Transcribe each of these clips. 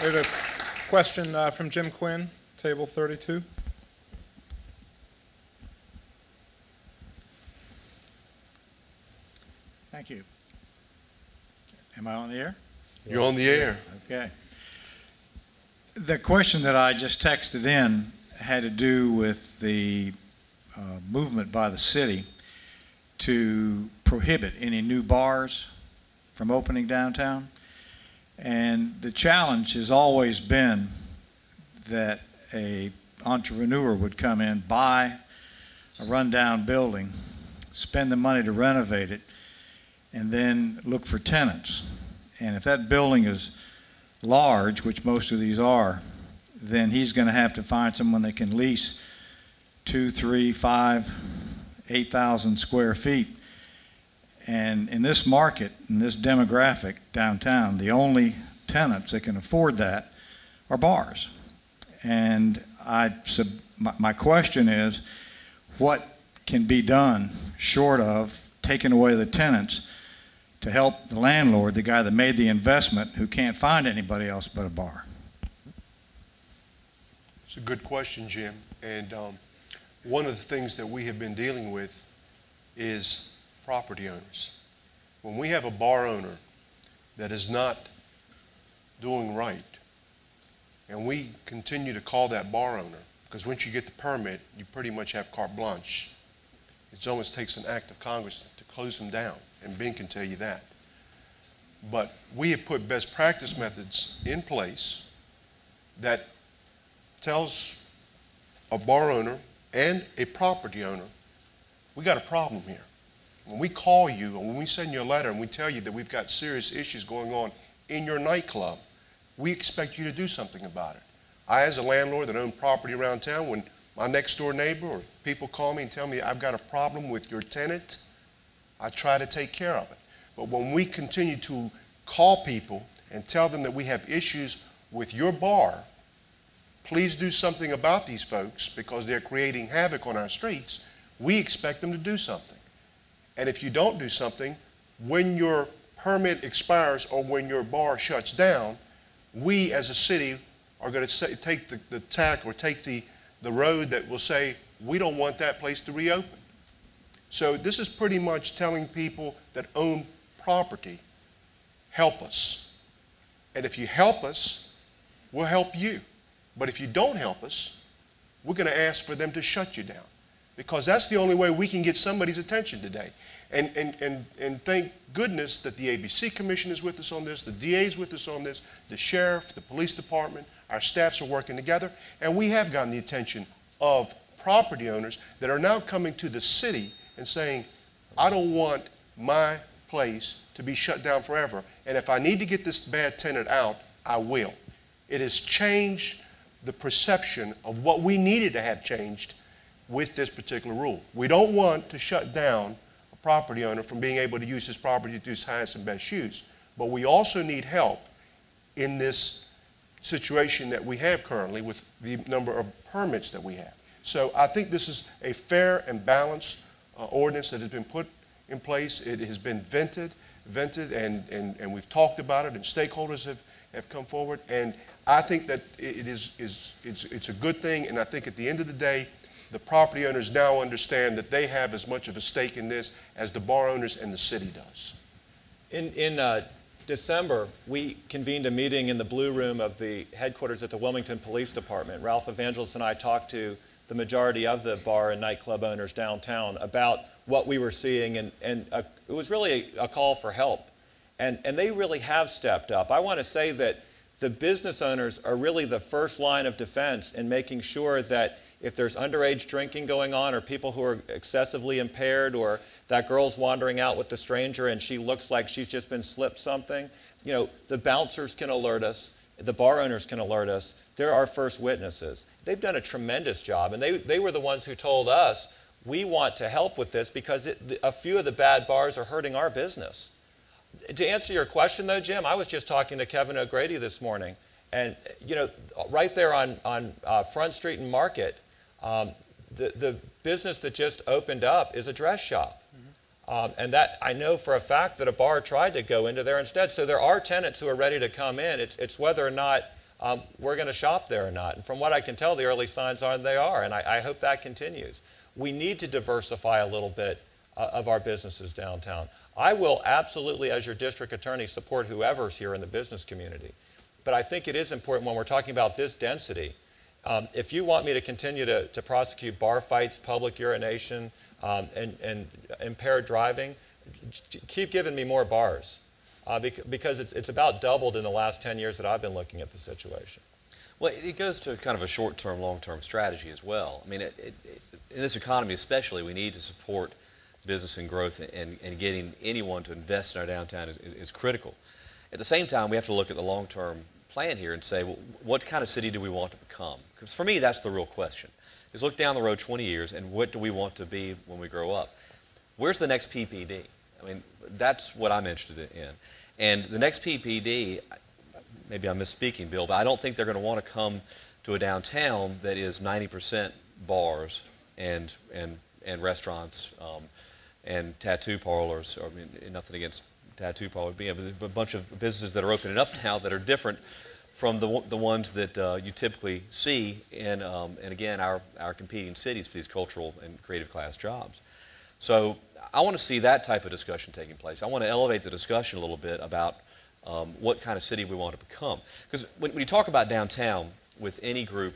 There's a question from Jim Quinn, table 32. Thank you. Am I on the air? You're on the air. Okay. The question that I just texted in had to do with the movement by the city to prohibit any new bars from opening downtown. And the challenge has always been that an entrepreneur would come in, buy a rundown building, spend the money to renovate it, and then look for tenants. And if that building is large, which most of these are, then he's going to have to find someone that can lease 2, 3, 5, 8,000 square feet. And in this market, in this demographic downtown, the only tenants that can afford that are bars. And my question is, what can be done short of taking away the tenants to help the landlord, the guy that made the investment, who can't find anybody else but a bar? It's a good question, Jim. And one of the things that we have been dealing with is property owners. When we have a bar owner that is not doing right, and we continue to call that bar owner, because once you get the permit, you pretty much have carte blanche. It almost takes an act of Congress to close them down, and Ben can tell you that. But we have put best practice methods in place that tells a bar owner and a property owner, we got a problem here. When we call you, and when we send you a letter and we tell you that we've got serious issues going on in your nightclub, we expect you to do something about it. I, as a landlord that own property around town, when my next door neighbor or people call me and tell me I've got a problem with your tenant, I try to take care of it. But when we continue to call people and tell them that we have issues with your bar, please do something about these folks because they're creating havoc on our streets, we expect them to do something. And if you don't do something, when your permit expires or when your bar shuts down, we as a city are going to take the tack or take the road that will say, we don't want that place to reopen. So this is pretty much telling people that own property, help us. And if you help us, we'll help you. But if you don't help us, we're going to ask for them to shut you down, because that's the only way we can get somebody's attention today. And thank goodness that the ABC Commission is with us on this, the DA is with us on this, the sheriff, the police department, our staffs are working together, and we have gotten the attention of property owners that are now coming to the city and saying, I don't want my place to be shut down forever, and if I need to get this bad tenant out, I will. It has changed the perception of what we needed to have changed with this particular rule. We don't want to shut down a property owner from being able to use his property to do his highest and best use, but we also need help in this situation that we have currently with the number of permits that we have. So I think this is a fair and balanced ordinance that has been put in place. It has been vented, and we've talked about it, and stakeholders have come forward. And I think that it's a good thing, and I think at the end of the day, the property owners now understand that they have as much of a stake in this as the bar owners and the city does. In December, we convened a meeting in the Blue Room of the headquarters at the Wilmington Police Department. Ralph Evangelos and I talked to the majority of the bar and nightclub owners downtown about what we were seeing, and it was really a call for help. And they really have stepped up. I want to say that the business owners are really the first line of defense in making sure that if there's underage drinking going on, or people who are excessively impaired, or that girl's wandering out with the stranger and she looks like she's just been slipped something, you know, the bouncers can alert us, the bar owners can alert us. They're our first witnesses. They've done a tremendous job, and they were the ones who told us, we want to help with this because a few of the bad bars are hurting our business. To answer your question though, Jim, I was just talking to Kevin O'Grady this morning, and you know, right there on Front Street and Market, the business that just opened up is a dress shop. And that I know for a fact that a bar tried to go into there instead. So there are tenants who are ready to come in. It's whether or not we're going to shop there or not. And from what I can tell, the early signs are they are, and I hope that continues. We need to diversify a little bit of our businesses downtown. I will absolutely, as your district attorney, support whoever's here in the business community. But I think it is important when we're talking about this density. If you want me to continue to prosecute bar fights, public urination, and impaired driving, keep giving me more bars. Because it's about doubled in the last 10 years that I've been looking at the situation. Well, it goes to kind of a short-term, long-term strategy as well. I mean, in this economy especially, we need to support business and growth, and getting anyone to invest in our downtown is critical. At the same time, we have to look at the long-term plan here and say, well, what kind of city do we want to become? Because for me, that's the real question. Is look down the road 20 years, and what do we want to be when we grow up? Where's the next PPD? I mean, that's what I'm interested in. And the next PPD, maybe I'm misspeaking, Bill, but I don't think they're going to want to come to a downtown that is 90% bars and restaurants and tattoo parlors. I mean, nothing against tattoo parlors, but a bunch of businesses that are opening up now that are different from the ones that you typically see in, and again, our competing cities for these cultural and creative class jobs. So I want to see that type of discussion taking place. I want to elevate the discussion a little bit about what kind of city we want to become. Because when you talk about downtown with any group,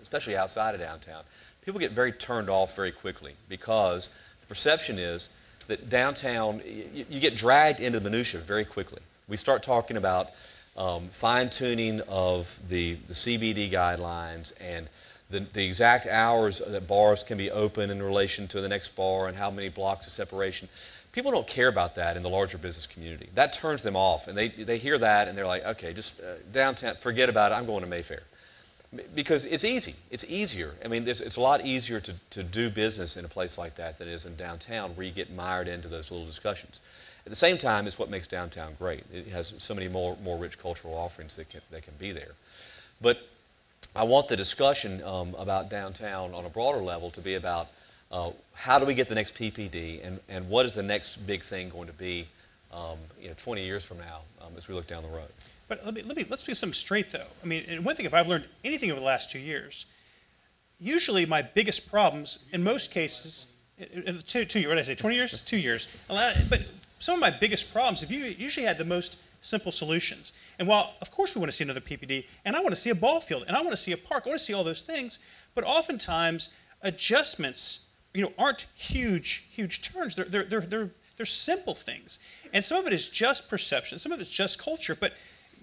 especially outside of downtown, people get very turned off very quickly because the perception is that downtown, you get dragged into the minutia very quickly. We start talking about fine-tuning of the CBD guidelines and the exact hours that bars can be open in relation to the next bar and how many blocks of separation. People don't care about that in the larger business community. That turns them off, and they hear that and they're like, okay, just downtown, forget about it, I'm going to Mayfair. Because it's easy. It's easier. I mean, it's a lot easier to do business in a place like that than it is in downtown, where you get mired into those little discussions. At the same time, it's what makes downtown great. It has so many more rich cultural offerings that can be there. But I want the discussion about downtown on a broader level to be about how do we get the next PPD, and what is the next big thing going to be 20 years from now as we look down the road. But let's be something straight, though. I mean, and one thing, if I've learned anything over the last 2 years, usually my biggest problems, in most cases, 2 years, what did I say, 20 years? 2 years. But some of my biggest problems have usually had the most simple solutions. And while, of course, we want to see another PPD, and I want to see a ball field, and I want to see a park, I want to see all those things, but oftentimes adjustments, aren't huge turns. They're simple things. And some of it is just perception, some of it's just culture, but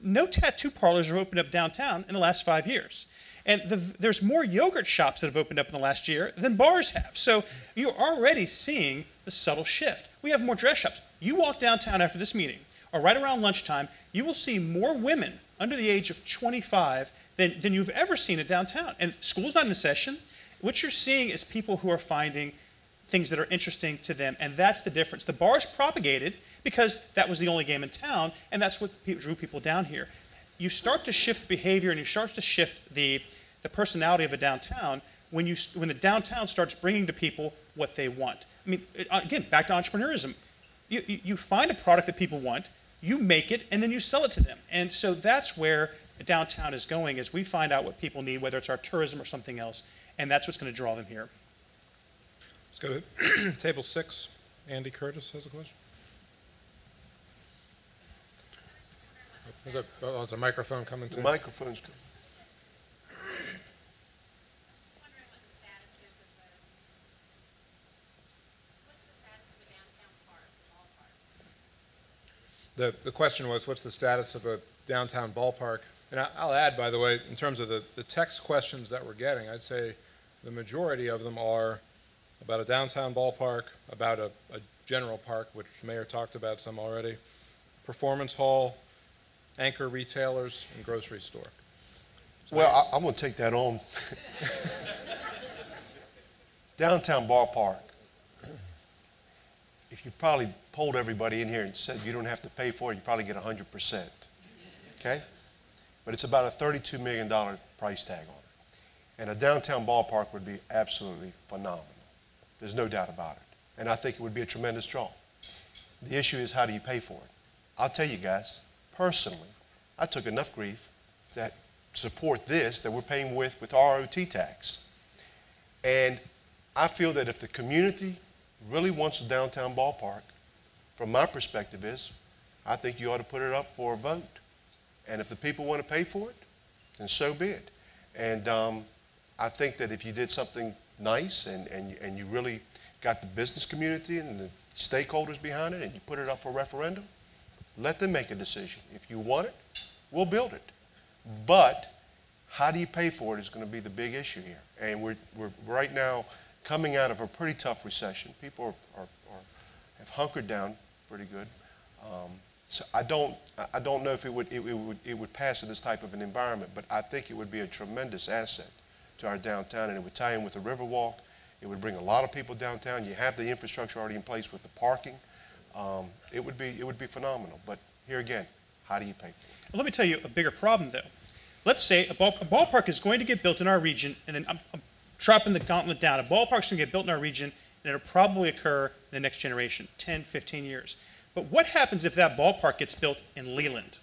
no tattoo parlors have opened up downtown in the last 5 years. And there's more yogurt shops that have opened up in the last year than bars have. So you're already seeing the subtle shift. We have more dress shops. You walk downtown after this meeting, or right around lunchtime, you will see more women under the age of 25 than you've ever seen at downtown. And school's not in session. What you're seeing is people who are finding things that are interesting to them, and that's the difference. The bars propagated because that was the only game in town, and that's what drew people down here. You start to shift behavior, and you start to shift the personality of a downtown when the downtown starts bringing to people what they want. I mean, again, back to entrepreneurism. You find a product that people want, you make it, and then you sell it to them. And so that's where downtown is going, as we find out what people need, whether it's our tourism or something else, and that's what's going to draw them here. Let's go to table 6. Andy Curtis has a question. Is a microphone coming to The microphone's good. The question was, what's the status of a downtown ballpark? And I'll add, by the way, in terms of the text questions that we're getting, I'd say the majority of them are about a downtown ballpark, about a general park, which Mayor talked about some already, performance hall, anchor retailers, and grocery store. Well, I'm going to take that on. Downtown ballpark. If you probably polled everybody in here and said you don't have to pay for it, you probably get 100%. Okay? But it's about a $32 million price tag on it. And a downtown ballpark would be absolutely phenomenal. There's no doubt about it. And I think it would be a tremendous draw. The issue is, how do you pay for it? I'll tell you guys, personally, I took enough grief that support this that we're paying with ROT tax. And I feel that if the community really wants a downtown ballpark, from my perspective is, I think you ought to put it up for a vote. And if the people want to pay for it, then so be it. And I think that if you did something nice and you really got the business community and the stakeholders behind it and you put it up for referendum, let them make a decision. If you want it, we'll build it. But how do you pay for it is going to be the big issue here. And we're right now coming out of a pretty tough recession. People have hunkered down pretty good. So I don't know if it would pass in this type of an environment, but I think it would be a tremendous asset to our downtown, and it would tie in with the Riverwalk. It would bring a lot of people downtown. You have the infrastructure already in place with the parking. It would be phenomenal. But here again, how do you pay for it? Well, let me tell you a bigger problem, though. Let's say a ballpark is going to get built in our region, and then I'm dropping the gauntlet down. A ballpark's going to get built in our region, and it'll probably occur in the next generation, 10, 15 years. But what happens if that ballpark gets built in Leland?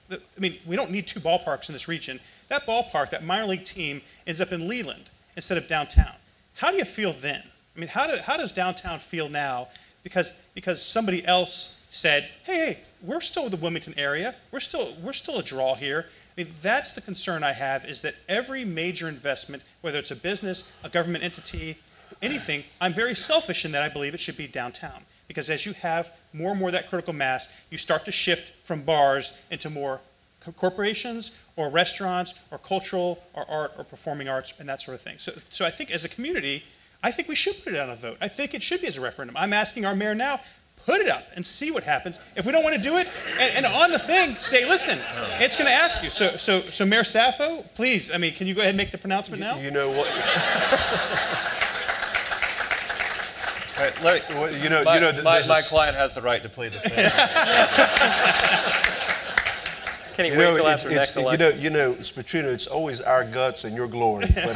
I mean, we don't need two ballparks in this region. That ballpark, that minor league team, ends up in Leland instead of downtown. How do you feel then? I mean, how does downtown feel now? Because somebody else said, hey, we're still in the Wilmington area. We're still a draw here. I mean, that's the concern I have, is that every major investment, whether it's a business, a government entity, anything, I'm very selfish in that I believe it should be downtown. Because as you have more and more of that critical mass, you start to shift from bars into more corporations or restaurants or cultural or art or performing arts and that sort of thing. So I think as a community, I think we should put it on a vote. I think it should be as a referendum. I'm asking our mayor now, put it up and see what happens. If we don't want to do it, and on the thing, say, listen, it's going to ask you. So Mayor Sappho, please, I mean, can you go ahead and make the pronouncement now? You know what? My client has the right to plead the fifth. Can he wait till after next election? You know, Spatrino, it's always our guts and your glory. But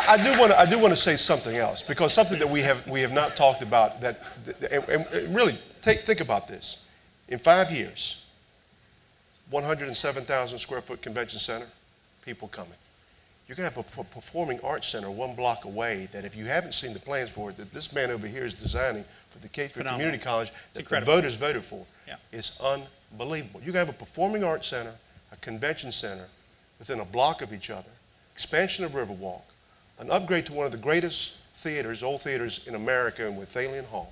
I do want to say something else, because something that we have not talked about, and really think about this. In 5 years, 107,000 square foot convention center, people coming. You're going to have a performing arts center 1 block away that, if you haven't seen the plans for it, that this man over here is designing for the Cape Fear Community College, that the voters voted for. Yeah. It's unbelievable. You're going to have a performing arts center, a convention center within a block of each other, expansion of Riverwalk, an upgrade to one of the greatest theaters, old theaters in America, and with Thalian Hall.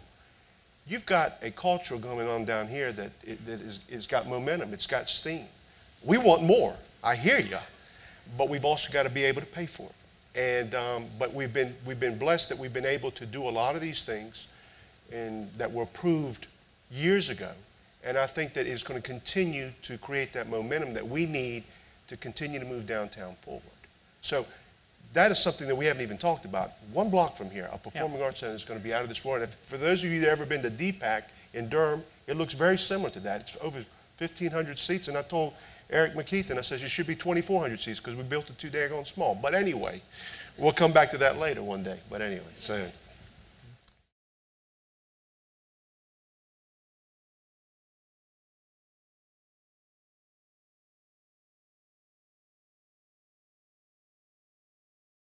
You've got a culture going on down here that is got momentum. It's got steam. We want more. I hear you. But we've also got to be able to pay for it. And but we've been blessed that we've been able to do a lot of these things, and that were approved years ago. And I think that it's going to continue to create that momentum that we need to continue to move downtown forward. So that is something that we haven't even talked about. 1 block from here, a performing arts center is going to be out of this world. And for those of you that have ever been to DPAC in Durham, it looks very similar to that. It's over 1,500 seats, and I told Eric McKeith, and I said, it should be 2,400 seats because we built it too daggone small. But anyway, we'll come back to that later one day. But anyway, so.